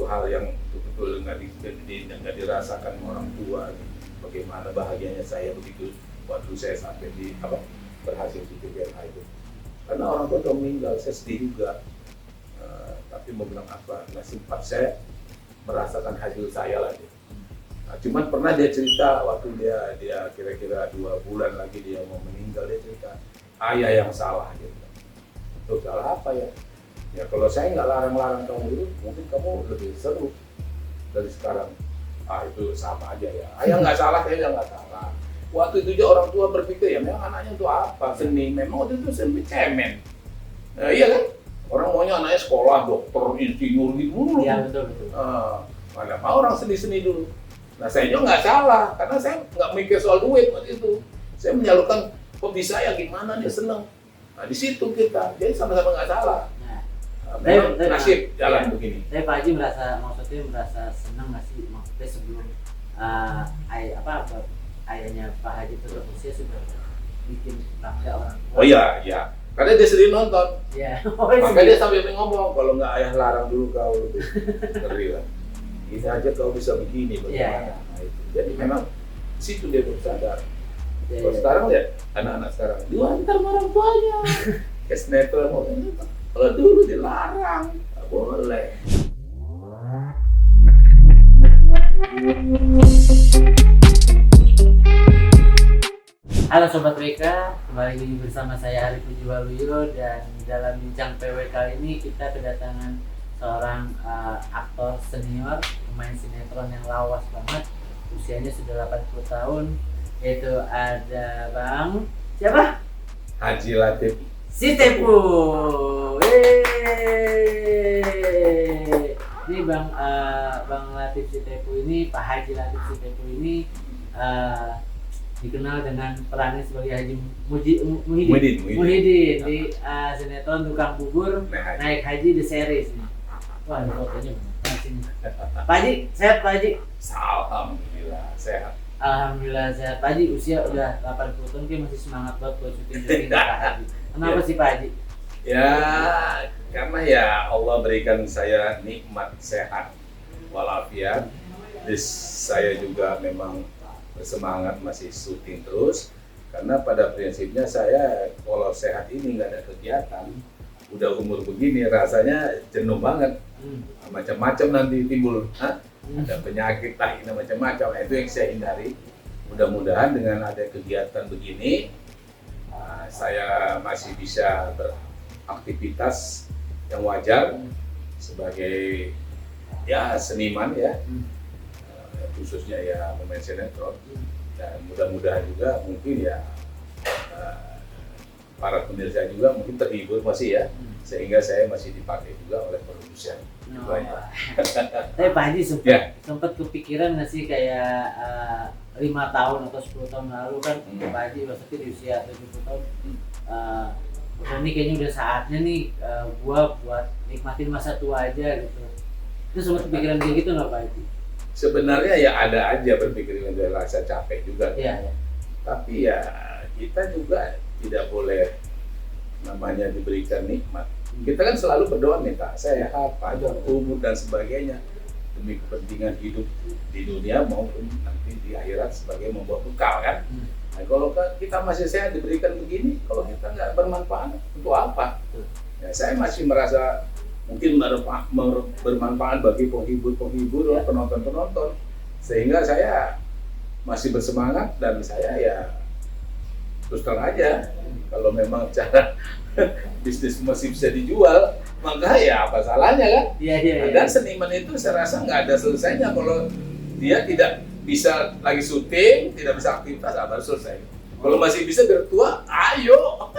hal yang betul-betul nggak dirasakan orang tua. Bagaimana bahagianya saya begitu waktu saya sampai berhasil di PPLH itu. Karena orang tua meninggal, saya sedih juga. Tapi mau bilang apa? Nah, sempat saya merasakan hasil saya lagi. Nah, cuman pernah dia cerita waktu dia kira-kira 2 bulan lagi dia mau meninggal, dia cerita ayah yang salah gitu. Loh, salah apa ya? Ya kalau saya nggak larang-larang kamu dulu, mungkin kamu lebih seru dari sekarang. Itu sama aja ya. Ayah nggak salah, saya nggak salah. Waktu itu juga orang tua berpikir ya memang anaknya itu apa? Seni. Memang waktu itu seni cemen. Iya kan? Orang maunya anaknya sekolah, dokter, insinyur gitu dulu. Iya betul. Mana mau orang seni-seni dulu. Nah saya juga nggak salah, karena saya nggak mikir soal duit waktu itu. Saya menyalurkan hobi saya gimana dia seneng. Nah di situ kita, jadi sama-sama nggak salah. Memang nasib jalan begini. Tapi Pak Haji merasa senang nggak sih? Maksudnya sebelum ayahnya Pak Haji itu usia sudah bikin bangga orang tua. Oh iya, karena dia sering nonton. Iya. Makanya dia sambil ngomong, kalau nggak ayah larang dulu kau lebih ngeri lah. Ini aja kau bisa begini bagaimana. Nah, itu. Jadi memang di situ dia baru sadar. Kalau sekarang lihat anak-anak sekarang diantar orang tuanya. Kayak sinetron mau ini. Kalau dulu dilarang, nggak boleh. Halo Sobat WK, kembali lagi bersama saya Arif Puji Waluyo, dan dalam bincang PW kali ini kita kedatangan seorang aktor senior, pemain sinetron yang lawas banget, usianya sudah 80 tahun, yaitu ada Bang siapa? Haji Latif Sitepu. Ini Bang Latif Sitepu ini, Pak Haji Latif Sitepu ini dikenal dengan perannya sebagai Haji Muhyiddin di sinetron Tukang Bubur Naik Haji The Series nih. Wah, ini fotonya masih nih. Pak Haji, sehat Pak Haji? Alhamdulillah sehat. Alhamdulillah sehat. Pak Haji usia udah 80 tahun, kayak masih semangat banget buat syuting Pak Haji. Kenapa sih Pak Haji? Ya, karena ya Allah berikan saya nikmat sehat walafiat. Terus saya juga memang bersemangat masih syuting terus, karena pada prinsipnya saya kalau sehat ini nggak ada kegiatan, udah umur begini rasanya jenuh banget. Macam-macam nanti timbul, ada penyakit lah, ini macam-macam. Itu yang saya hindari. Mudah-mudahan dengan ada kegiatan begini, saya masih bisa beraktivitas yang wajar sebagai ya seniman ya, khususnya ya pemain sinetron, dan mudah-mudahan juga mungkin ya para pemirsa juga mungkin terhibur masih ya, sehingga saya masih dipakai juga oleh produsen. Tapi Pak Haji sempat kepikiran nggak sih kayak 5 tahun atau 10 tahun lalu kan Pak Haji maksudnya di usia 70 tahun, ini kayaknya udah saatnya nih gua buat nikmatin masa tua aja gitu. Itu sempat kepikiran kayak gitu nggak Pak Haji? Sebenarnya ya ada aja berpikir dengan rasa capek juga. Iya. Tapi ya kita juga tidak boleh namanya diberikan nikmat. Kita kan selalu berdoa minta sehat, panjang umur dan sebagainya demi kepentingan hidup di dunia maupun nanti di akhirat sebagai membawa bekal kan. Nah, kalau kita masih sehat diberikan begini, kalau kita nggak bermanfaat untuk apa? Ya, saya masih merasa mungkin bermanfaat bagi penghibur, penonton, sehingga saya masih bersemangat, dan saya ya terus terang aja kalau memang cara bisnis masih bisa dijual, maka ya apa salahnya kan? Iya. Dan seniman itu saya rasa nggak ada selesainya kalau dia tidak bisa lagi syuting, tidak bisa aktivitas, baru selesai. Kalau masih bisa bertua, ayo.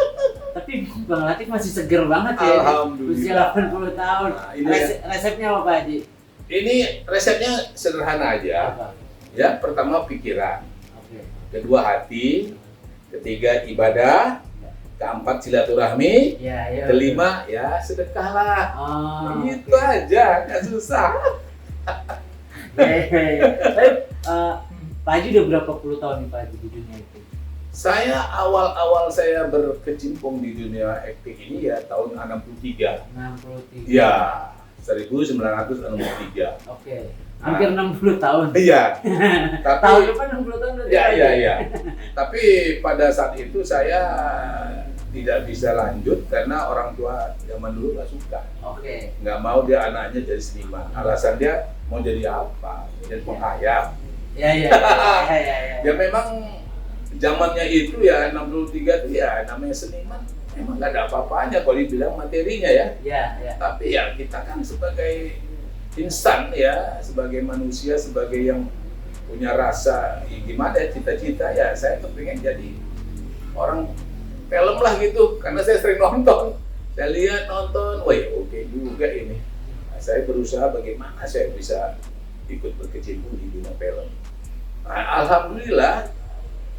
Tapi Bang Latif masih seger banget ya, usia 80 tahun. Nah, resepnya apa Pak Haji? Ini resepnya sederhana aja. Apa? Ya, pertama pikiran, kedua hati, ketiga ibadah, keempat silaturahmi, kelima ya sedekah lah. Itu aja, nggak susah. Pak Haji udah berapa puluh tahun nih Pak Haji di dunia itu? Saya awal saya berkecimpung di dunia akting ini ya tahun 63. 63. Ya, 1963. Oke. Hampir 60 tahun. Iya. Tapi Tahun depan 60 tahun udah. iya. Tapi pada saat itu saya tidak bisa lanjut karena orang tua zaman dulu nggak suka. Oke. Nggak mau dia anaknya jadi seniman. Alasan dia mau jadi apa? Jadi penghayat. Iya. Ya memang zamannya itu ya 63 itu ya namanya seniman. Memang nggak ada apa-apanya kalau dibilang materinya ya. Iya. Tapi ya kita kan sebagai insan ya, sebagai manusia, sebagai yang punya rasa ya gimana ya, cita-cita ya saya pengen jadi orang film lah gitu karena saya sering nonton, saya lihat nonton, wah ya oke juga ini. Nah, saya berusaha bagaimana saya bisa ikut berkecimpung di dunia film. Nah, alhamdulillah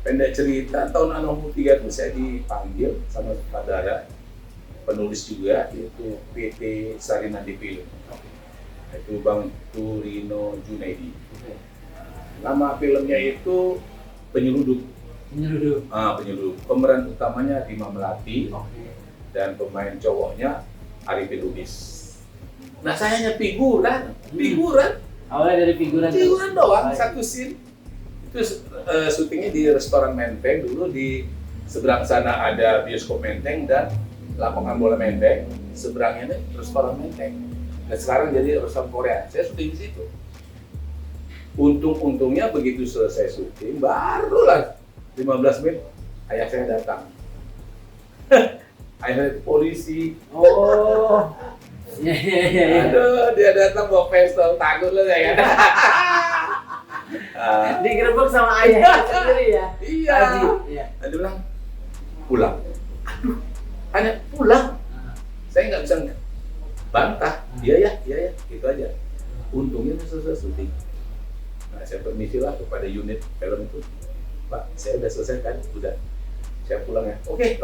pendek cerita tahun 63 itu saya dipanggil sama sutradara penulis juga yaitu PT Sarinadi Film. Itu Bang Turino Junaidi. Nama filmnya itu Penyelundup. Penyelundup. Pemeran utamanya Rima Melati. Dan pemain cowoknya Arifin Lubis. Nah saya hanya figuran. Awalnya dari figuran Doang, satu scene. Itu syutingnya di restoran Menteng dulu, di seberang sana ada bioskop Menteng dan lapangan bola Menteng. Seberangnya ini restoran Menteng. Dan sekarang jadi restoran Korea. Saya syuting di situ. Untungnya begitu selesai syuting, barulah 15 menit ayah saya datang. Ayah saya polisi. Oh. Iya. Aduh, dia datang bawa pistol, takut lah saya. Digerebek sama ayah sendiri ya. Iya. Iya. Dia bilang pulang. Aduh, hanya pulang. Saya nggak bisa bantah. Iya ya, gitu aja. Untungnya selesai syuting. Nah, saya permisilah kepada unit film itu. Pak, saya udah selesai kan? Udah. Saya pulang ya. Oke.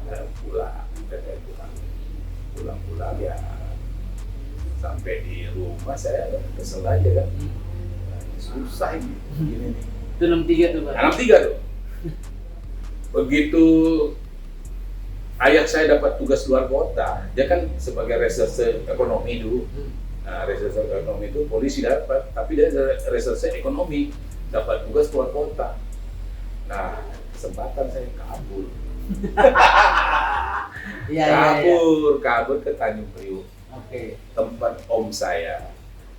Nah, pulang ya. Sampai di rumah saya kesel aja kan. Susah ini. Gini nih. Itu 63 tuh, Pak. 63 tuh. Begitu ayah saya dapat tugas luar kota, dia kan sebagai reserse ekonomi dulu. Nah, reserse ekonomi itu polisi dapat, tapi dia reserse ekonomi dapat tugas luar kota. Nah, kesempatan saya kabur. Kabur ke Tanjung Priok. Oke. Tempat om saya.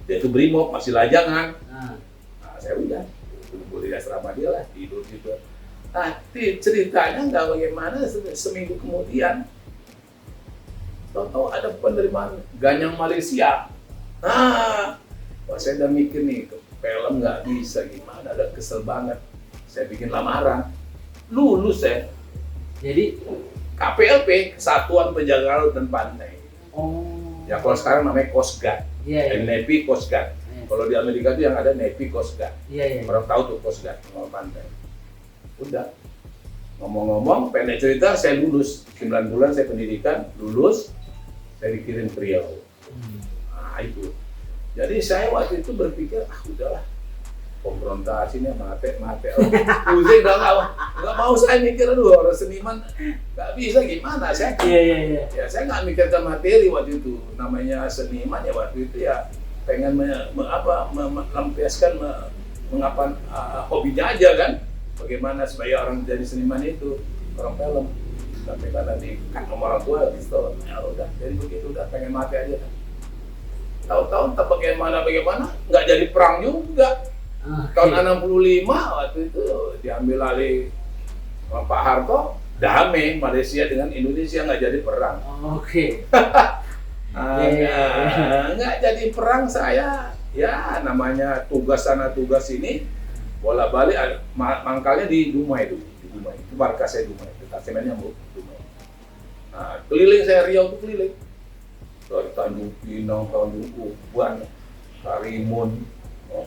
Dia itu brimob, masih lajangan. Nah, saya udah kumpul di asrama dia lah, tidur gitu. Tapi ceritanya nggak bagaimana, seminggu kemudian tahu ada penerimaan ganyang Malaysia. Wah saya udah mikir nih, film nggak bisa gimana, udah kesel banget. Saya bikin lamaran, lulus saya. Jadi KPLP, Kesatuan Penjaga Laut dan Pantai. Oh. Ya kalau sekarang namanya Coast Guard, Navy Coast Guard. Kalau di Amerika itu yang ada Navy Coast Guard. Orang tahu tuh Coast Guard, kalau pantai. Udah, ngomong-ngomong, pendek cerita, saya lulus 9 bulan saya pendidikan, lulus, saya dikirim ke Riau. Nah itu, jadi saya waktu itu berpikir, udahlah, konfrontasinya mate. Pusing nggak mau saya mikir, orang seniman nggak bisa gimana saya. Ya saya nggak mikirkan materi waktu itu, namanya seniman ya waktu itu ya pengen melampiaskan mengapa hobinya aja kan. Bagaimana supaya orang jadi seniman itu, orang film. Tapi karena dikat sama orang tua gitu, ya udah, jadi begitu udah pengen mati aja kan. Tahu-tahu tak bagaimana nggak jadi perang juga. Tahun 65 waktu itu diambil alih sama Pak Harto, damai Malaysia dengan Indonesia, nggak jadi perang. Nggak jadi perang, saya ya namanya tugas sana tugas ini bola-balik, mangkalnya di Dumai dulu, itu markasnya Dumai, detasemennya Dumai. Nah, keliling saya Riau itu keliling dari Tanjung Pinang, Tanjung Uban, Karimun,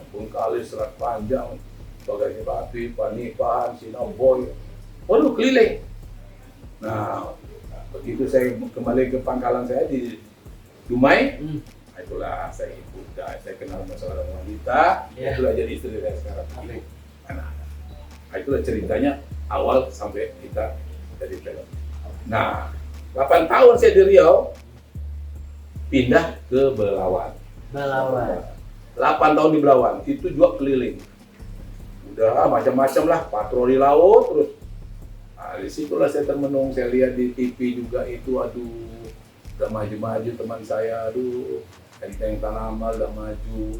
Bengkalis, Selat Panjang, Bagasi, Panipahan, Sinaboy, waduh keliling. Nah, begitu saya kembali ke pangkalan saya di Dumai, itulah saya kenal sama seorang wanita, itulah jadi istri saya sekarang. Nah, itulah ceritanya awal sampai kita jadi film. Nah, 8 tahun saya di Riau, pindah ke Belawan. Belawan. 8 tahun di Belawan, itu juga keliling. Udah macam-macam lah, patroli laut terus. Nah, disitulah saya termenung, saya lihat di TV juga itu, aduh, udah maju-maju teman saya, aduh, Enteng Tanamal udah maju,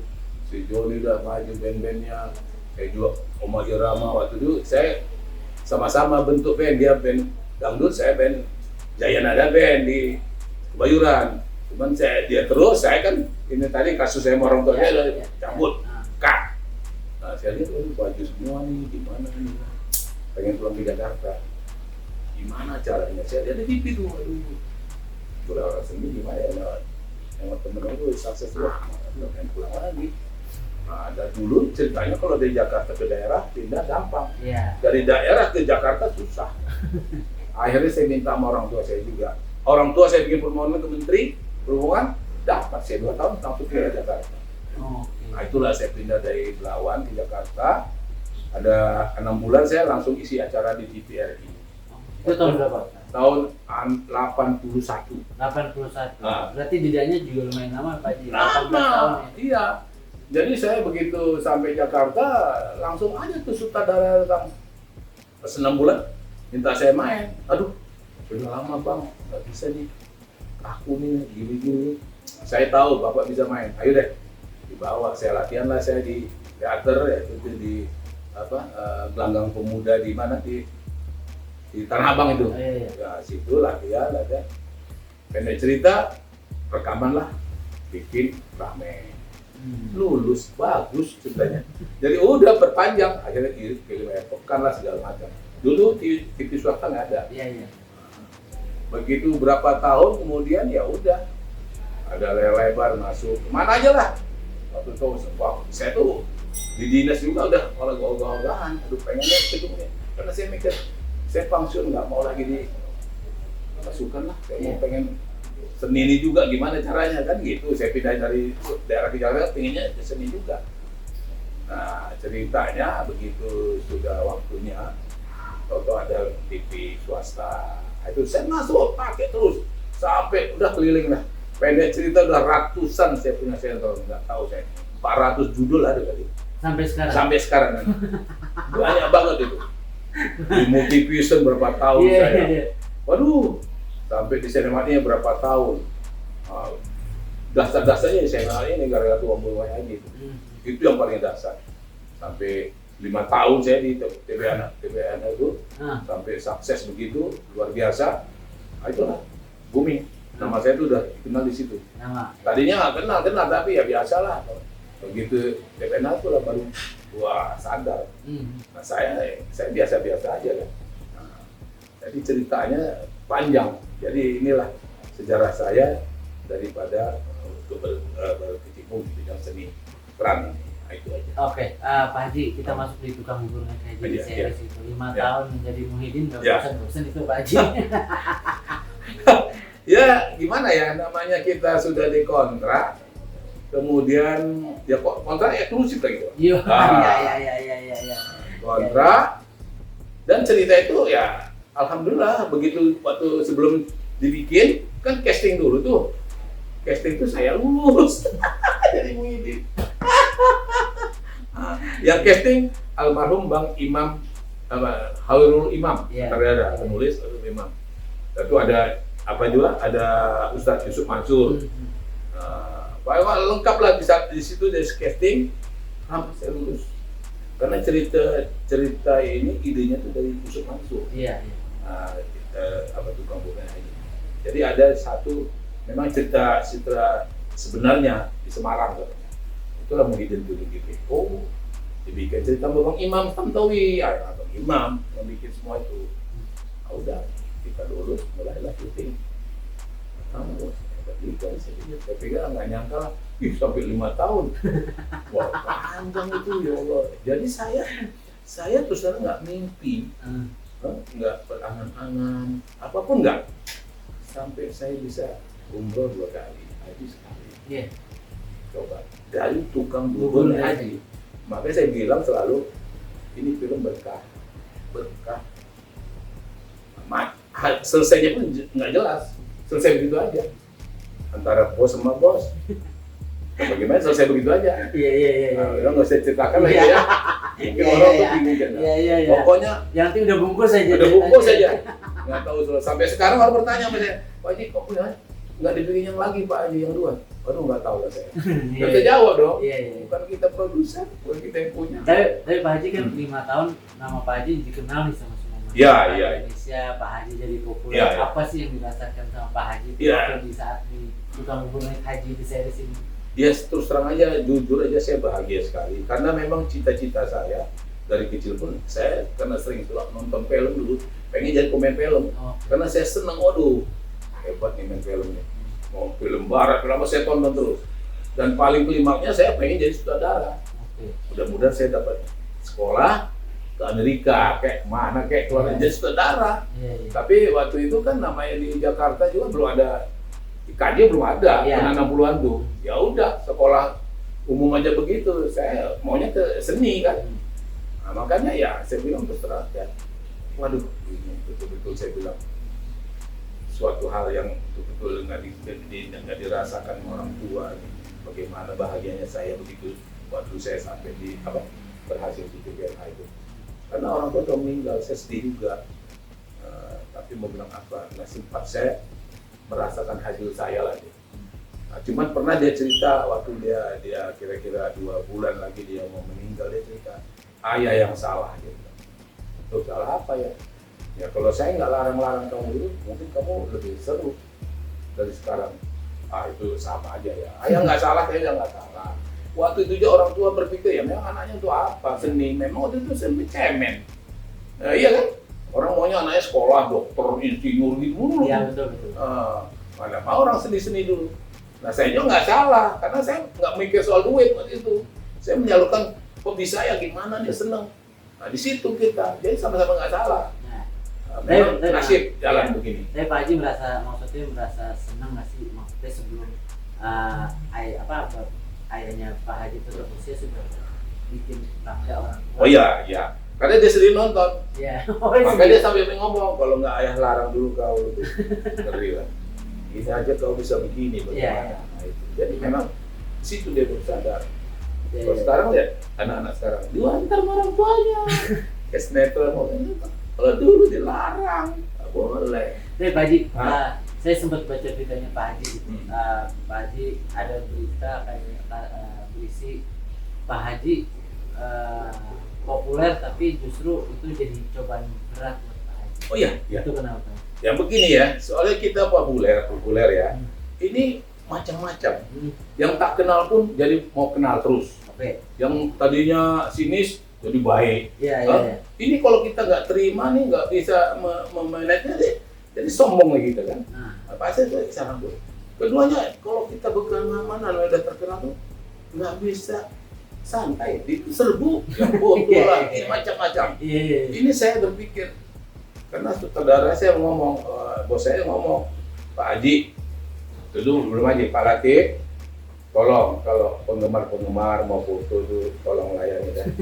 si Joni udah maju band-bandnya, kayak juga Oma Irama. Waktu itu saya sama-sama bentuk band, dia band dangdut, saya band Jaya Nada band di Kebayoran. Cuman dia terus, saya kan ini tadi kasus saya sama orang tua saya udah cabut, kak. Nah saya lihat, baju semua nih, gimana nih, pengen pulang ke Jakarta. Gimana caranya? Saya lihat di TV tuh, aduh, orang sendiri gimana ya, yang temen itu sukses wah, pengen pulang lagi. Nah, dan dulu ceritanya kalau dari Jakarta ke daerah pindah gampang, dari daerah ke Jakarta susah. Akhirnya saya minta sama orang tua saya juga. Orang tua saya bikin permohonan ke Menteri Perhubungan, dapat saya 2 tahun langsung ke Jakarta. Nah itulah saya pindah dari Belawan ke Jakarta. Ada 6 bulan saya langsung isi acara di TVRI. Itu tahun berapa? Tahun 81. 81. Nah. Berarti jedanya juga lumayan lama Pak Haji. 18 tahun Lama, ya. iya. Jadi saya begitu sampai Jakarta langsung aja tuh sutradara datang. Pas 6 bulan minta saya main. Aduh, udah lama bang, nggak bisa nih. Aku nih gini-gini. Saya tahu bapak bisa main. Ayo deh, dibawa. Saya latihan lah saya di teater ya, itu di Gelanggang Pemuda di mana di Tanah Abang itu. Ya situ latihan ada. Pendek cerita, rekaman lah, bikin rame. Lulus bagus ceritanya. Jadi udah berpanjang, akhirnya film pekan lah segala macam. Dulu TV swasta nggak ada. Iya. Begitu berapa tahun kemudian ya udah ada lebar masuk kemana aja lah. Waktu itu saya tuh di dinas juga udah ogah-ogahan, aduh pengennya ketemu karena saya mikir saya pensiun nggak mau lagi di pasukan lah, saya mau pengen seni ini juga gimana caranya kan gitu. Saya pindah dari daerah ke Jakarta pengennya ke seni juga. Nah ceritanya begitu sudah waktunya, waktu ada TV swasta. Itu saya masuk pakai terus sampai udah keliling lah. Pendek cerita udah ratusan saya punya sensor, nggak tahu saya 400 judul ada kali. Sampai sekarang banyak banget itu. Di Multivision berapa tahun saya. Waduh, sampai di Sinematinya berapa tahun. Dasar-dasarnya saya ini gara-gara tuh Om aja itu. Itu yang paling dasar. Sampai 5 tahun saya di TVN itu sampai sukses begitu luar biasa. Nah, itulah booming. Nama saya itu udah dikenal di situ. Tadinya nggak kenal tapi ya biasalah. Begitu TVN itu lah baru wah sadar. Nah saya biasa-biasa aja kan. Nah, jadi ceritanya panjang. Jadi inilah sejarah saya daripada berkecimpung di bidang seni peran ini. Nah, itu aja. Oke, Pak Haji, kita masuk di tukang buburnya kayak jadi series itu 5 tahun menjadi Muhyiddin, nggak bosan-bosan itu Pak Haji. Ya gimana ya, namanya kita sudah dikontrak, kemudian ya kontrak eksklusif lah gitu. Iya. Kontrak dan cerita itu ya alhamdulillah begitu waktu sebelum dibikin kan casting dulu tuh. Casting itu saya lulus jadi Muhyiddin. Yang casting almarhum Bang Imam Hairul Imam, ada penulis Hairul Imam. Lalu ada apa juga ada Ustadz Yusuf Mansur. Lengkap lah di situ dari casting sampai saya lulus. Karena cerita ini idenya tuh dari Yusuf Mansur. Iya. Tukang buburnya ini. Jadi ada satu memang cerita sebenarnya di Semarang katanya. Itulah Muhyiddin dulu gitu. Oh, dibikin cerita Bang Imam Tantowi, Bang Imam yang bikin semua itu. Nah, udah kita lulus mulailah syuting. Kamu saya pikir nggak nyangka lah, sampai 5 tahun. Wah panjang itu ya Allah. Jadi saya terus terang nggak mimpi, nggak berangan-angan, apapun nggak. Sampai saya bisa umroh 2 kali, haji sekali. Coba dari tukang bubur haji. Makanya saya bilang selalu ini film berkah. Selesainya pun nggak jelas, selesai begitu aja. antara bos sama bos. Bagaimana selesai begitu aja. Iya. Nah, nggak usah ceritakan lagi Iya. ya. Mungkin orang tuh bingung kan. Iya. Pokoknya Yang penting udah bungkus aja. udah bungkus saja. Nggak tahu sampai sekarang orang bertanya sama saya, Pak Haji kok punya nggak dibikin yang lagi Pak Haji yang dua? Waduh nggak tahu lah saya. Nggak bisa jawab dong. Iya. Bukan kita produsen, bukan kita yang punya. Tapi Pak Haji kan 5 tahun nama Pak Haji dikenal nih sama semua masyarakat Iya. Indonesia. Pak Haji jadi populer. Iya. Apa sih yang dirasakan sama Pak Haji Iya. waktu di saat di tukang bubur naik haji di series ini? Ya terus terang aja, jujur aja saya bahagia sekali. Karena memang cita-cita saya dari kecil pun saya karena sering suka nonton film dulu, pengen jadi pemain film. Oh. Karena saya senang, waduh hebat nih main filmnya. Mau film barat, kenapa saya tonton terus. Dan paling klimaknya saya pengen jadi sutradara. Oke. Mudah-mudahan saya dapat sekolah ke Amerika, kayak mana kayak keluar jadi sutradara. Iya. Tapi waktu itu kan namanya di Jakarta juga belum ada, IKJ belum ada, Iya. karena 60-an tuh. Ya udah, sekolah umum aja begitu. Saya maunya ke seni kan. Nah, makanya ya saya bilang terus terang ya, waduh, ini betul-betul saya bilang suatu hal yang betul-betul nggak dirasakan orang tua. Bagaimana bahagianya saya begitu waktu saya sampai di berhasil di PPLH itu. Karena orang tua sudah meninggal, saya sedih juga. Tapi mau bilang apa? Nah, sempat saya merasakan hasil saya lagi. Nah, cuman pernah dia cerita waktu dia kira-kira 2 bulan lagi dia mau meninggal, dia cerita ayah yang salah gitu. Tuh salah apa ya? Ya kalau saya nggak larang-larang kamu dulu, mungkin kamu lebih seru dari sekarang. Itu sama aja ya. Ayah nggak salah, saya nggak salah. Waktu itu juga orang tua berpikir ya memang anaknya untuk apa seni? Memang waktu itu seni cemen. Nah, iya kan? Orang maunya anaknya sekolah, dokter, insinyur gitu dulu. Iya betul. Mana mau orang seni-seni dulu. Nah saya juga nggak salah, karena saya nggak mikir soal duit waktu itu. Saya menyalurkan hobi saya gimana dia seneng. Nah di situ kita, jadi sama-sama nggak salah. Memang nasib jalan begini. Saya Pak Haji merasa senang nggak sih, maksudnya sebelum ayahnya Pak Haji berusia sudah bikin bangga orang tua. Oh iya, karena dia sering nonton. Iya. Makanya dia sampai ngomong, kalau nggak ayah larang dulu kau itu ngeri lah. Ini aja kau bisa begini bagaimana. Nah, itu. Jadi memang di situ dia bersadar. Kalau sekarang lihat anak-anak sekarang diantar sama orang tuanya. Kayak sinetron mau nonton. Kalau dulu dilarang, nggak boleh. Tapi Pak Haji, saya sempat baca beritanya Pak Haji. Pak Haji ada berita kayak berisi Pak Haji populer tapi justru itu jadi cobaan berat buat Pak Haji. Oh iya. Itu kenapa? Ya begini ya, soalnya kita populer ya. Ini macam-macam. Yang tak kenal pun jadi mau kenal terus. Oke. Yang tadinya sinis jadi baik. Iya. Ini kalau kita nggak terima nih, nggak bisa memanagenya, jadi sombong lagi kita kan. Pasti itu kesana tuh. Keduanya, kalau kita berkemana-mana udah terkenal tuh nggak bisa santai, diserbu yang bodoh lagi macam-macam. Iya. Ini saya berpikir karena saudara saya ngomong, bos saya ngomong, Pak Haji, dulu belum Haji, Pak Latif, tolong kalau penggemar mau foto itu tolong layani dan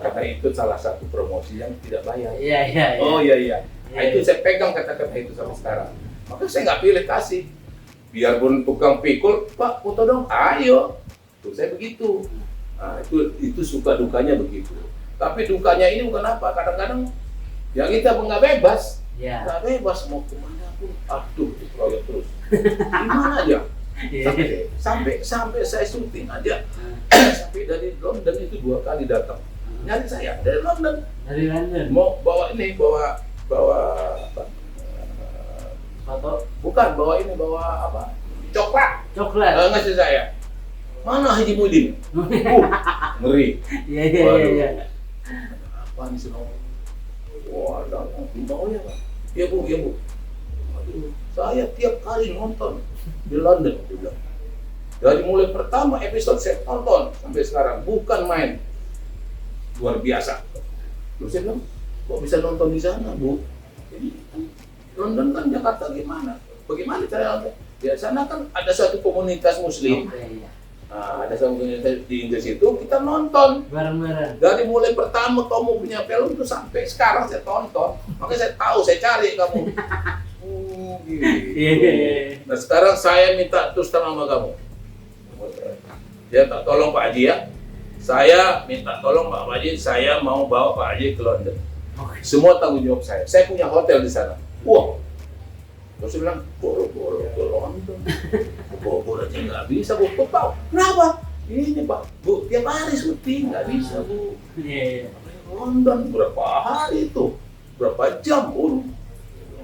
karena itu salah satu promosi yang tidak bayar. Iya. Oh iya. Nah, itu saya pegang kata-kata itu sampai sekarang. Maka saya nggak pilih kasih. Biarpun tukang pikul, Pak foto dong, ayo. Tuh saya begitu. Nah, itu suka dukanya begitu. Tapi dukanya ini bukan apa? Kadang-kadang yang kita nggak bebas, nggak bebas mau kemana pun, aduh itu proyek terus. Gimana aja? Sampai saya syuting aja, sampai dari London itu 2 kali datang. Nyari saya dari London. Mau bawa apa? Foto? Bukan bawa apa? Coklat. Ngasih saya. Mana Haji Muhyiddin? Ngeri. Iya. Apa nih sih? Wah, mau ya Pak? Iya bu. Aduh, saya tiap kali nonton di London, dia bilang. Dari mulai pertama episode saya tonton sampai sekarang, bukan main. Luar biasa. Terus saya bilang, kok bisa nonton di sana bu? Jadi London kan Jakarta gimana? Bagaimana cara nonton? Di sana kan ada satu komunitas Muslim. Nah, ada satu komunitas di Inggris itu kita nonton bareng-bareng. Dari mulai pertama kamu punya film itu sampai sekarang saya tonton. Makanya saya tahu, saya cari kamu. Iya. Nah sekarang saya minta terus terang sama kamu. Dia tak tolong Pak Haji ya. Saya minta tolong Pak Haji, saya mau bawa Pak Haji ke London. Oke. Semua tanggung jawab saya. Saya punya hotel di sana. Wah. Terus saya bilang, boro-boro ke London. Boro-boro aja nggak bisa, Bu. Kok tahu? Kenapa? Ini Pak, Bu, tiap hari syuting nggak bisa, Bu. Iya. London berapa hari itu? Berapa jam, Bu?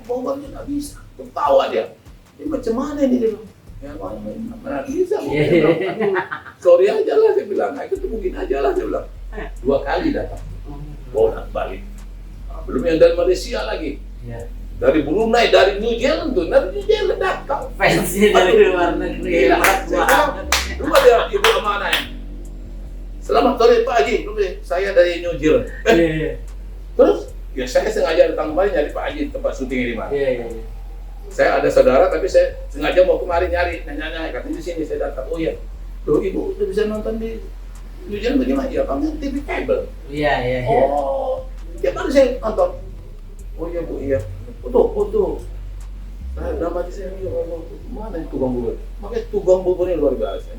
Pokoknya nggak bisa. Ketawa dia. Ini macam mana ini dia bilang? Ya mana bisa, Bu. Dia bilang, "Aduh, sorry aja lah, saya bilang. Nah, itu mungkin aja lah, saya bilang. 2 kali datang. Bolak balik. Nah, belum yang dari Malaysia lagi. Iya. Dari Brunei, dari New Zealand tuh, dari New Zealand datang. Fansnya dari luar negeri. Gila, Hebat saya bilang, banget. lu ada ibu mana ya? Selamat sore Pak Haji, saya dari New Zealand. Iya. Terus, ya saya sengaja datang kemarin nyari Pak Haji tempat syuting di mana. Iya. Saya ada saudara, tapi saya sengaja mau kemarin nyari, nanya-nanya, katanya di sini saya datang. Oh iya, loh ibu udah bisa nonton di New Zealand bagaimana? Ya kamu TV kabel. Iya. Oh, tiap hari saya nonton. Oh iya Bu, iya. Foto. Nah, dalam hati saya, mana yang tukang bubur? Makanya tukang buburnya luar biasa.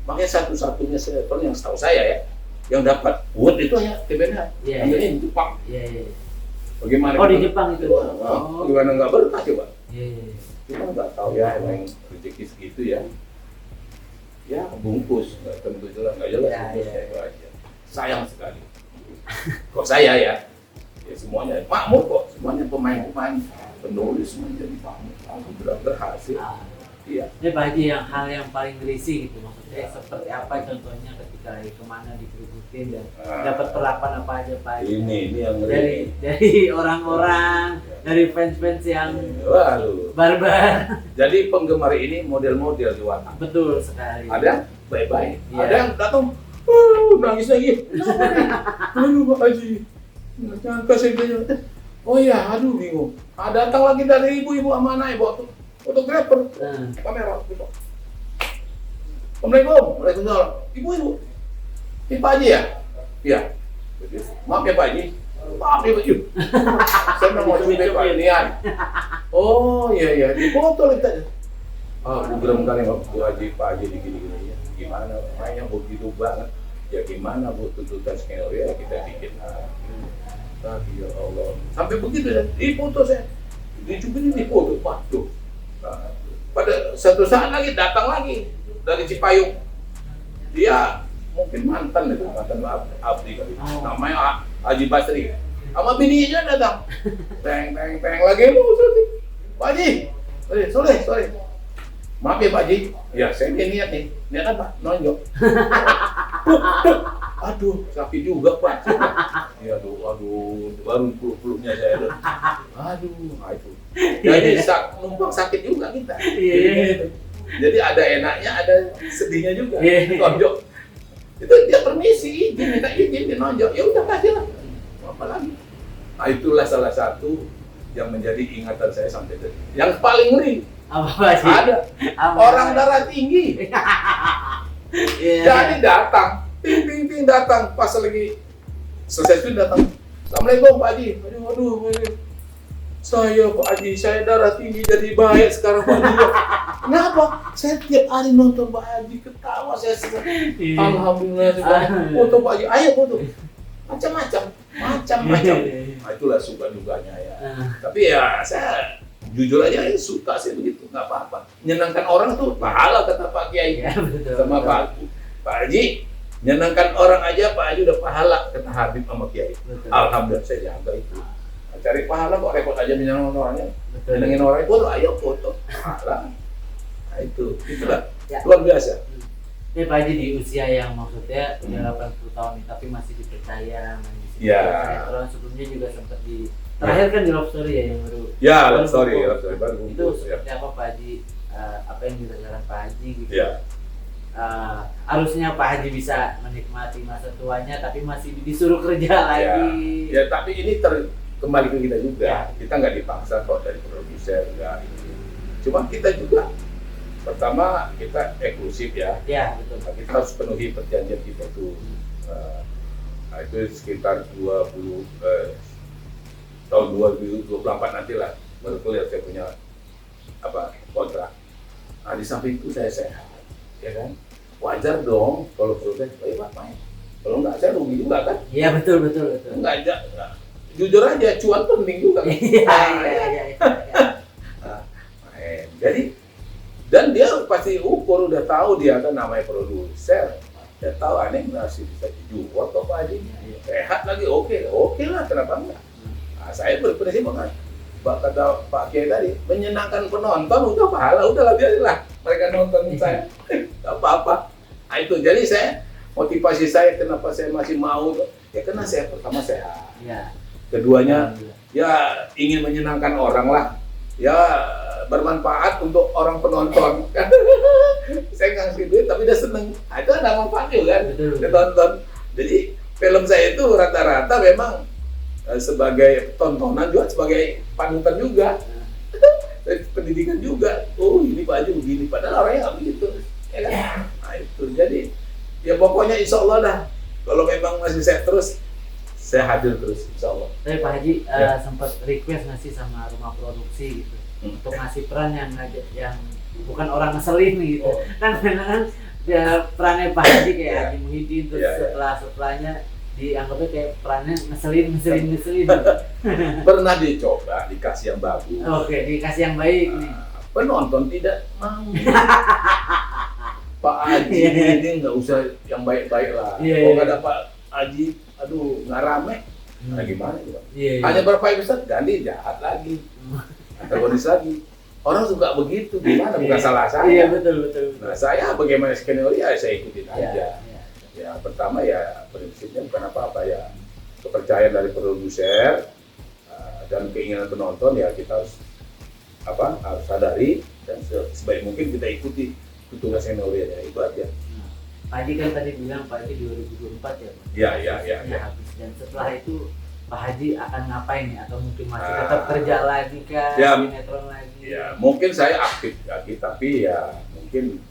Makanya satu-satunya sinetron yang setahu saya ya, yang dapat award itu hanya TVNH. Iya. Yang ini Jepang. Iya. Bagaimana? Oh, di Jepang itu. Oh, gimana nggak berkah coba? Iya. Cuma nggak tahu ya, emang rezeki segitu ya. Ya bungkus, nggak tentu jelas, nggak jelas. Ya, bungkus ya. kayak itu aja. Sayang sekali. Kok saya ya? Ya semuanya makmur kok, semuanya pemain-pemain, penulis semua jadi makmur. Alhamdulillah berhasil. Iya. Ini Pak Haji yang hal yang paling risih gitu maksudnya seperti apa contohnya ketika lagi kemana dikerubutin dan dapat perlakuan apa aja Pak Haji? Ini yang dari orang-orang, dari fans-fans yang waduh. barbar. Jadi penggemar ini model-model di Watak. Betul sekali. Ada baik-baik, Iya. ada yang datang nangis lagi. Kenapa nih? Aduh Pak Haji, nggak nyangka saya bilang. Oh iya, aduh bingung. Datang lagi dari ibu-ibu amanah bawa fotografer, kamera. Assalamualaikum, waalaikumsalam. Ibu-ibu, ini Pak Haji ya? Iya. Maaf ya Pak Haji. Maaf ya Pak Haji. Saya mau syuting Pak Nian. Oh iya, di foto kita. Bugram kali Bu Haji, Pak Haji gini-gini ya. Gimana? Mainnya begitu banget. Ya gimana Bu tuntutan skenario ya kita bikin. Ya Allah. Sampai begitu ya. Di foto saya. Dicubitin di foto. Waduh. Nah, pada satu saat lagi datang lagi dari Cipayung. Dia mungkin mantan Abdi kali. Namanya Haji Basri. Sama bininya datang. Teng lagi mau syuting. Pak Haji. Sorry. Maaf ya Pak Haji. Ya saya niat nih. Niat apa? Nonjok. Aduh, sakit juga Pak. Ya aduh, baru peluk-peluknya saya. Aduh, itu. Jadi numpang sakit juga kita. Iya. Jadi ada enaknya, ada sedihnya juga. Iya. Nonjok. Itu dia permisi, dia minta izin, dia nonjok. Ya udah kasih lah. Apa lagi? Nah itulah salah satu yang menjadi ingatan saya sampai detik. Yang paling ngeri Apa Pak Haji? ada orang darah tinggi. Iya. Jadi datang, ting datang pas lagi selesai itu datang. Assalamualaikum Pak Haji. Aduh, saya Pak Haji, saya darah tinggi jadi baik sekarang Pak Haji. Kenapa? Saya tiap hari nonton Pak Haji, ketawa saya senang. Iya. Alhamdulillah, foto Pak Haji, ayo foto. Macam-macam. Nah, itulah suka dukanya ya. Tapi ya saya jujur aja ya, suka sih begitu, nggak apa-apa. Menyenangkan orang tuh pahala kata Pak Kiai. Iya, betul. Sama Pak Haji, menyenangkan orang aja Pak Haji udah pahala kata Habib sama Kiai. Betul. Alhamdulillah saya jaga itu. Cari pahala kok repot aja menyenangkan orangnya. Betul. Menyenangin orang itu ayo foto pahala. Nah itulah Ya. luar biasa. Ini Pak Haji di usia yang maksudnya udah 80 tahun nih, tapi masih dipercaya main di sini. Ya. Sinetron sebelumnya juga sempat di terakhir kan di Love Story ya yang baru. Ya, baru love story buku. baru Itu bungkus, ya. seperti apa Pak Haji? Apa yang dirasakan Pak Haji gitu? Ya. Harusnya Pak Haji bisa menikmati masa tuanya, tapi masih disuruh kerja lagi. Ya, tapi ini kembali ke kita juga. Ya. Kita nggak dipaksa kok dari produser, nggak. Cuma kita juga pertama kita eksklusif ya. Ya betul. Nah, kita harus penuhi perjanjian kita itu. Nah, itu sekitar tahun 2024 nanti lah baru keluar saya punya kontrak. Nah, di samping itu saya sehat, ya kan? Wajar dong kalau perlu saya, Pak main. Kalau enggak saya rugi juga kan? Iya betul. Enggak aja, enggak. Jujur aja, cuan penting juga kan? Iya. Nah, main. Jadi, dan dia pasti ukur, udah tahu dia kan namanya produser. Dia tahu aneh masih bisa dijual kok Pak Haji. Sehat lagi, oke lah, kenapa enggak? Nah, saya berprinsip banget. Kata Pak Kiai tadi, menyenangkan penonton, udah pahala, udahlah biarlah mereka nonton saya, nggak apa-apa. Nah itu, jadi saya, motivasi saya kenapa saya masih mau, ya karena saya pertama sehat. Iya. Keduanya, ya ingin menyenangkan orang lah, ya bermanfaat untuk orang penonton. Saya ngasih duit tapi dia seneng, nah, itu ada manfaatnya kan, dia tonton. Jadi film saya itu rata-rata memang sebagai tontonan juga, sebagai panutan juga, pendidikan juga. Oh ini Pak Haji begini, padahal orangnya nggak begitu, ya kan? Nah itu, jadi ya pokoknya insya Allah dah, kalau memang masih saya terus, saya hadir terus insya Allah. Tapi Pak Haji sempat request nggak sih sama rumah produksi gitu untuk ngasih peran yang bukan orang ngeselin gitu. Kan ya perannya Pak Haji kayak Haji Muhyiddin, terus setelahnya dianggapnya kayak perannya ngeselin. Pernah dicoba, dikasih yang bagus. Oke, dikasih yang baik nih. Penonton tidak mau. Pak Haji ini nggak usah yang baik-baik lah. Kalau nggak ada Pak Haji, aduh nggak rame. Nah gimana gitu? Hanya berapa episode ganti jahat lagi, antagonis lagi. Orang suka begitu, gimana? Bukan salah saya. Iya betul. Nah saya bagaimana skenario ya saya ikutin aja. Ya pertama ya prinsipnya bukan apa-apa ya, kepercayaan dari produser dan keinginan penonton ya kita harus sadari dan sebaik mungkin kita ikuti tugas skenario ya, itu aja. Pak Haji kan tadi bilang Pak Haji 2024 ya Pak? Iya. Habis. Dan setelah itu Pak Haji akan ngapain nih? Atau mungkin masih tetap kerja lagi kah? Ya, Sinetron lagi? Ya mungkin saya aktif lagi tapi ya mungkin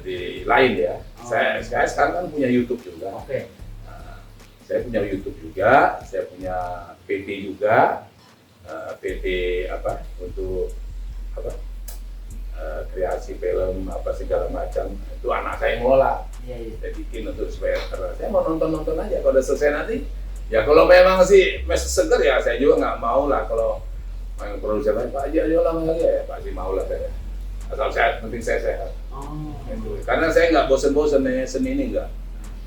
di lain ya. Saya sekarang kan punya YouTube juga. Oke. Saya punya YouTube juga, saya punya PT juga, PT untuk kreasi film segala macam. Itu anak saya yang ngelola. Iya. Saya bikin untuk supaya saya mau nonton aja. Kalau udah selesai nanti, ya kalau memang sih masih seger ya saya juga nggak mau lah kalau yang produser lain Pak Haji aja lagi ya pasti mau lah saya. Asal sehat, penting saya sehat. Karena saya nggak bosen-bosen nih seni ini enggak.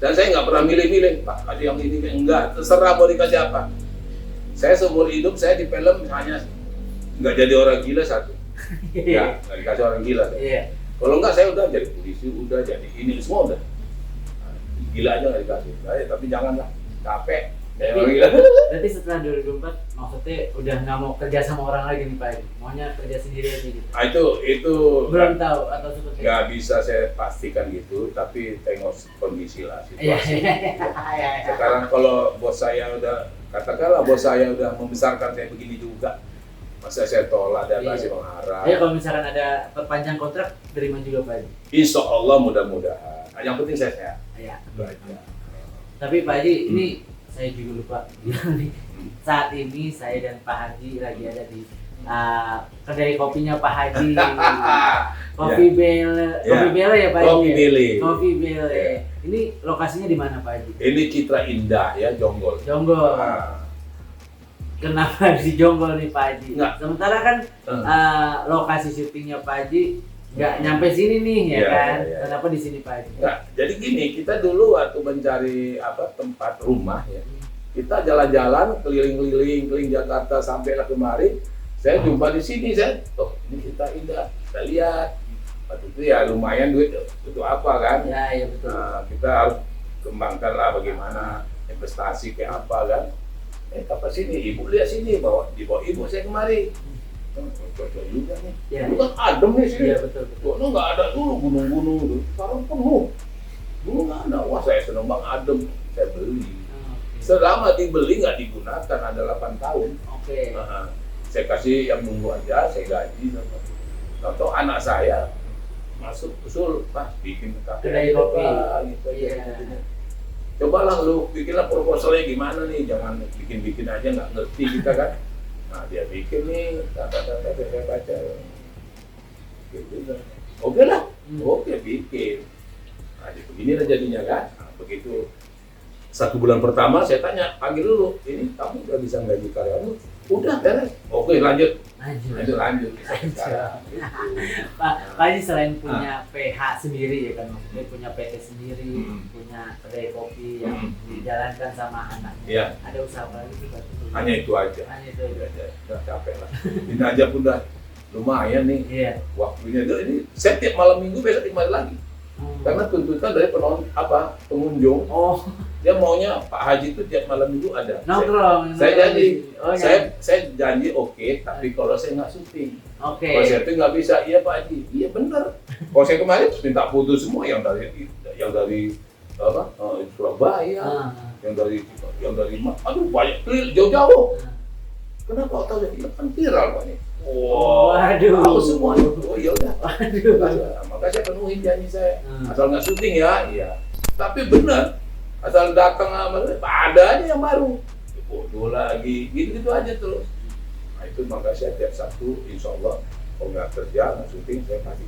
Dan saya nggak pernah milih-milih, Pak Haji yang ini enggak, terserah mau dikasih apa. Saya seumur hidup saya di film hanya nggak jadi orang gila satu. Ya, nggak dikasih orang gila. Kalau enggak saya udah jadi polisi, udah jadi ini semua udah. Gila aja nggak dikasih. Tapi janganlah capek. Berarti setelah 2024 maksudnya udah nggak mau kerja sama orang lagi nih Pak Haji, maunya kerja sendiri aja gitu? Itu belum tahu atau seperti nggak bisa saya pastikan gitu, tapi tengok kondisi lah, situasi. Sekarang kalau bos saya udah, katakanlah bos saya udah membesarkan saya begini juga, masa saya tolak dan masih mengharap. Kalau misalkan ada perpanjang kontrak, terima juga Pak Haji? Insya Allah mudah-mudahan. Yang penting saya sehat. Iya. Tapi Pak Haji, ini saya juga lupa bilang nih, saat ini saya dan Pak Haji lagi ada di kedai kopinya Pak Haji. Kopi Bele ya Pak Haji? Kopi Bele. Ini lokasinya di mana Pak Haji? Ini Citra Indah ya, Jonggol. Kenapa di Jonggol nih Pak Haji? Sementara kan lokasi syutingnya Pak Haji nggak nyampe sini nih kan? Kenapa di sini Pak Haji? Jadi gini, kita dulu waktu mencari tempat rumah ya, kita jalan-jalan keliling Jakarta sampailah kemari. Saya jumpa di sini, ini kita indah, kita lihat. Waktu itu ya lumayan duit itu apa kan? Iya betul. Kita harus kembangkan lah bagaimana investasi kayak apa kan? Kapan sini, ibu lihat sini, dibawa ibu saya kemari. Cocok juga nih. Itu kan adem nih sini. Iya betul. Kok nggak ada dulu gunung-gunung tuh. Sekarang penuh. Dulu nggak ada. Wah saya seneng banget adem. Saya beli. Selama dibeli nggak digunakan ada 8 tahun. Saya kasih yang nunggu aja, saya gaji. Contoh anak saya masuk usul, Pak bikin kedai kopi. Gitu. Cobalah lu bikinlah proposalnya gimana nih, jangan bikin aja nggak ngerti kita kan. Nah dia bikin nih, kata-kata saya baca, bikin juga. Oke lah, oke bikin. Nah, beginilah jadinya kan. Nah, begitu 1 bulan pertama saya tanya, panggil dulu, ini kamu udah bisa gaji karyawan? Udah beres. Oke lanjut. Lanjut. Sekarang, gitu. Pak Haji selain punya PH sendiri ya kan, maksudnya punya PT sendiri, punya kedai kopi yang dijalankan sama anaknya. Iya. Ada usaha apa lagi sih Pak? Hanya itu aja. Hanya itu aja. Udah capek lah. Ini aja pun udah lumayan nih. Iya. Waktunya itu ini saya tiap malam minggu besok kembali lagi. Karena tuntutan dari pengunjung. Oh, Dia maunya Pak Haji itu tiap malam minggu ada. nongkrong. Saya janji, Oh, saya janji oke, tapi kalau saya nggak syuting, Oke. kalau saya syuting nggak bisa, iya Pak Haji, iya benar. Kalau saya kemarin minta putus semua yang dari Surabaya, yang dari aduh banyak jauh-jauh. Kenapa tahu ya? Iya kan viral Pak ini. Waduh. Tahu semua. Oh ya udah. Waduh. Maka saya penuhin janji saya. Asal nggak syuting ya, iya. Tapi benar, asal datang ada aja yang baru. Bodoh lagi, gitu-gitu aja terus. Nah itu maka saya tiap Sabtu, insya Allah, kalau nggak kerja, nggak syuting, saya pasti.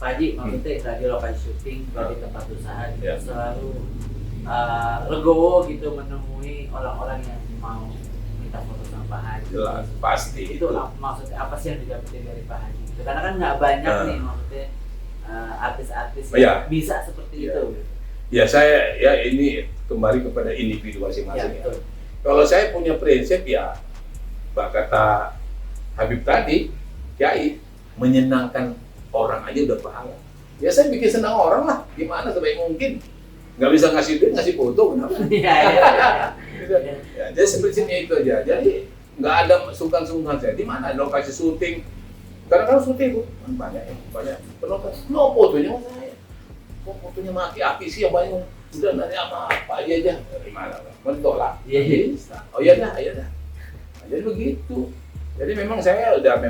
Pak Haji, maksudnya tadi lokasi syuting, di tempat usaha gitu, Ya. selalu legowo gitu menemui orang-orang yang mau minta foto sama Pak Haji. Jelas, pasti. Itu maksudnya apa sih yang didapetin dari Pak Haji? Gitu. Karena kan nggak banyak nih maksudnya artis-artis yang bisa seperti itu. Ya saya, ini kembali kepada individu masing-masing. Ya, betul. Kalau saya punya prinsip ya, kata Habib tadi, Kiai, menyenangkan orang aja udah pahala. Ya saya bikin senang orang lah, gimana sebaik mungkin. Nggak bisa ngasih duit, ngasih foto, kenapa? Iya. Ya, jadi prinsipnya itu aja. Jadi nggak ada sungkan-sungkan saya. Di mana lokasi syuting? Kadang-kadang syuting bu, banyak penonton. No fotonya sama saya. Kok fotonya mati api sih yang banyak. Udah nanti sama apa aja. Dari mana? Mentok lah. Iya. Oh iya dah. Nah, jadi begitu. Jadi memang saya udah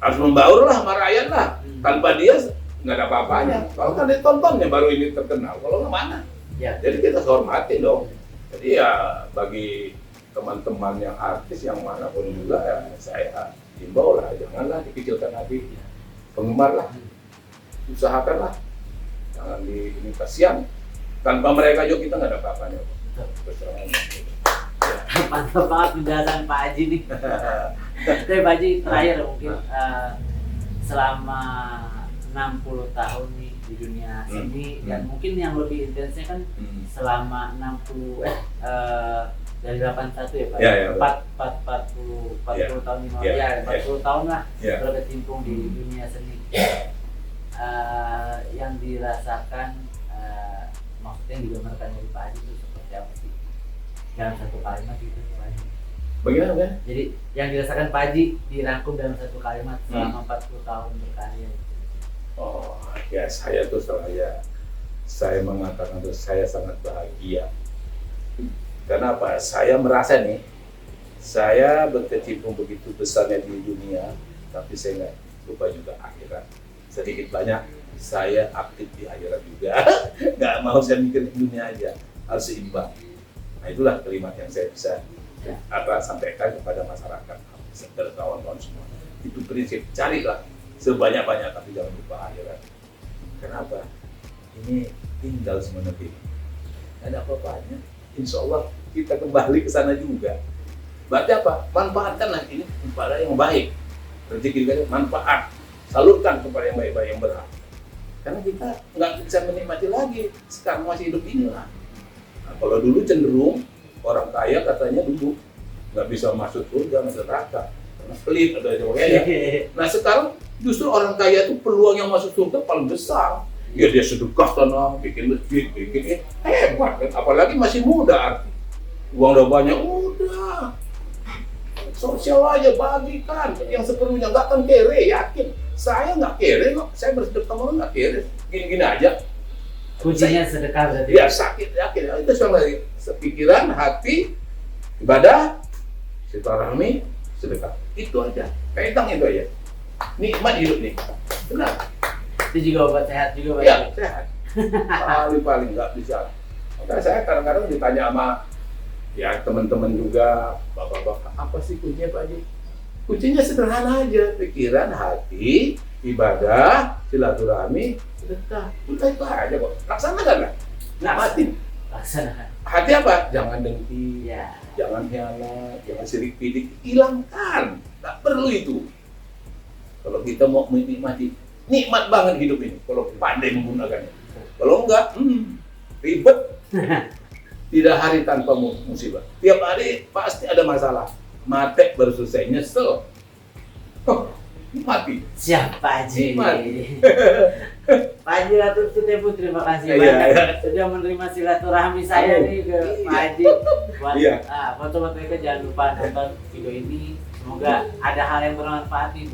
harus membaur lah sama rakyat lah. Tanpa dia nggak ada apa-apanya. Kalau kan ditontonnya baru ini terkenal. Kalau nggak mana? Ya. Jadi kita hormati dong. Jadi ya bagi teman-teman yang artis yang manapun juga ya saya himbau lah, janganlah dikecilkan hati penggemar lah, usahakanlah, jangan ini kasihan. Tanpa mereka juga kita nggak ada apa-apanya. Mantap banget penjelasan Pak Haji nih. Tapi Pak Haji terakhir mungkin selama 60 tahun nih di dunia seni dan mungkin yang lebih intensnya kan selama 60 dari 81 ya Pak. Ya, 40 tahun 40 tahun lah berkecimpung di dunia seni. Yang dirasakan maksudnya yang digambarkan dari Pak Haji itu seperti apa sih? Dalam satu kalimat gitu Pak Haji. Bagaimana kan? Jadi yang dirasakan Pak Haji dirangkum dalam satu kalimat selama 40 tahun berkarya. Oh ya, saya tuh saya mengatakan tuh saya sangat bahagia. Karena apa? Saya merasa nih, saya berkecimpung begitu besarnya di dunia, tapi saya nggak lupa juga akhirat. Sedikit banyak saya aktif di akhirat juga. Nggak mau saya mikir di dunia aja, harus seimbang. Nah itulah kalimat yang saya bisa sampaikan kepada masyarakat, kepada kawan-kawan semua. Itu prinsip, carilah sebanyak-banyak tapi jangan lupa akhirat. Kenapa? Ini tinggal semenit ini. Ada apa-apanya. Insya Allah kita kembali ke sana juga. Berarti apa? Manfaatkanlah ini kepada yang baik. Rezeki kita manfaat. Salurkan kepada yang baik-baik, yang berhak. Karena kita nggak bisa menikmati lagi. Sekarang masih hidup inilah. Nah, kalau dulu cenderung orang kaya katanya dulu nggak bisa masuk surga, masuk neraka. Karena pelit atau sebagainya. Nah sekarang justru orang kaya itu peluang yang masuk surga paling besar. Ya dia sedekah sana, bikin masjid, bikin hebat kan. Apalagi masih muda. Uang udah banyak, udah sosial aja bagikan yang seperlunya, nggak akan kere, yakin. Saya nggak kere kok, saya bersedekah malah nggak kere, gini-gini aja. Kuncinya sedekah berarti. Ya sakit, yakin. Itu soal dari pikiran, hati, ibadah, silaturahmi, sedekah. Itu aja, pedang itu aja. Nikmat hidup nih, benar. Itu juga obat sehat juga Pak. Iya, sehat. Paling nggak bisa. Makanya saya kadang-kadang ditanya sama ya teman-teman juga, bapak-bapak, apa sih kuncinya Pak Haji? Kuncinya sederhana aja, pikiran, hati, ibadah, silaturahmi, sedekah. Udah itu aja kok. Laksanakan lah. Nikmatin. Laksanakan. Hati apa? Jangan dengki, Ya. jangan hianat, jangan sirik pidik. Hilangkan. Nggak perlu itu. Kalau kita mau menikmati, nikmat banget hidup ini. Kalau pandai menggunakannya. Kalau enggak, ribet. Tidak hari tanpa musibah. Tiap hari pasti ada masalah. Mati baru selesai, nyesel. Mati. Siap Pak Haji. Mati. Pak Haji Latif Sutiabu, terima kasih Iya, banyak iya. sudah menerima silaturahmi saya nih ke Pak Haji. Buat Iya. buat sobat mereka jangan lupa nonton video ini. Semoga ada hal yang bermanfaat nih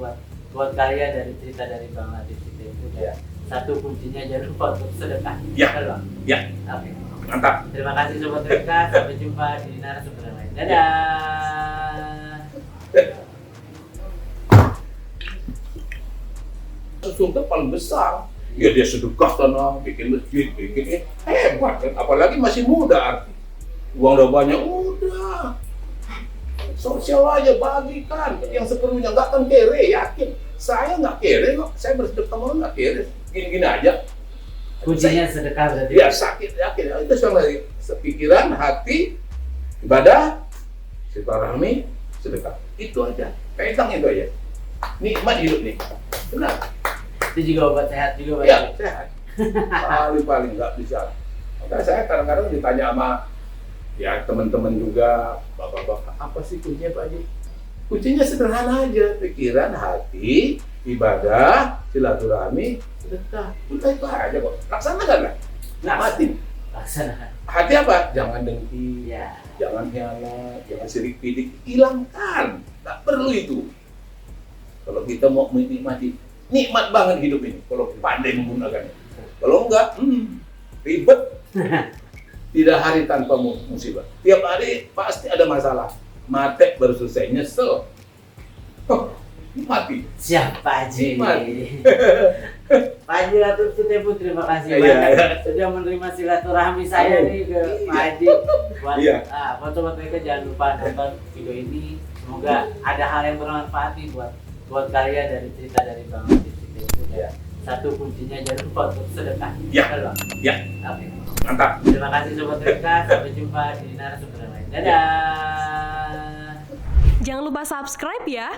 buat kalian dari cerita dari Bang Latif Sutiabu. Iya. Satu kuncinya jangan lupa untuk sedekah. Ya. Betul, Bang? Ya. Oke. Mantap. Terima kasih sobat mereka. Sampai jumpa di narasumber yang lain. Dadah. Sumber paling besar. Ya dia sedekah sana, bikin masjid, bikin hebat kan. Apalagi masih muda. Uang udah banyak, udah. Sosial aja bagikan yang seperlunya, nggak akan kere, yakin. Saya nggak kere kok, saya bersedekah malah nggak kere. Gini-gini aja. Kuncinya sedekah berarti. Ya sakit, yakin. Itu soal lagi. Pikiran, hati, ibadah, silaturahmi, sedekah. Itu aja. Pegang itu aja. Nikmat hidup nih. Benar. Itu juga obat sehat juga Pak. Iya, sehat. Paling nggak bisa. Makanya saya kadang-kadang ditanya sama ya teman-teman juga, bapak-bapak, apa sih kuncinya Pak Haji? Kuncinya sederhana aja, pikiran, hati, ibadah, silaturahmi, sedekah. Udah itu aja kok. Laksanakan lah. Nikmatin. Laksanakan. Hati apa? Jangan dengki, Ya. jangan hianat, jangan sirik pidik. Hilangkan. Nggak perlu itu. Kalau kita mau menikmati, nikmat banget hidup ini. Kalau pandai menggunakannya. Kalau enggak, ribet. Tidak hari tanpa musibah. Tiap hari pasti ada masalah. Mati baru selesai, nyesel. Mati. Siap Pak Haji. Mati. Pak Haji Latif Sutiabu, terima kasih Iya, banyak iya. sudah menerima silaturahmi saya nih ke Pak Haji. Buat Iya. buat sobat mereka jangan lupa nonton video ini. Semoga ada hal yang bermanfaat nih buat kalian dari cerita dari Bang Latif Sutiabu. Iya. Satu kuncinya jangan lupa untuk sedekah. Ya. Betul, Bang? Ya. Oke. Mantap. Terima kasih sobat mereka. Sampai jumpa di narasumber yang lain. Dadah. Jangan lupa subscribe ya.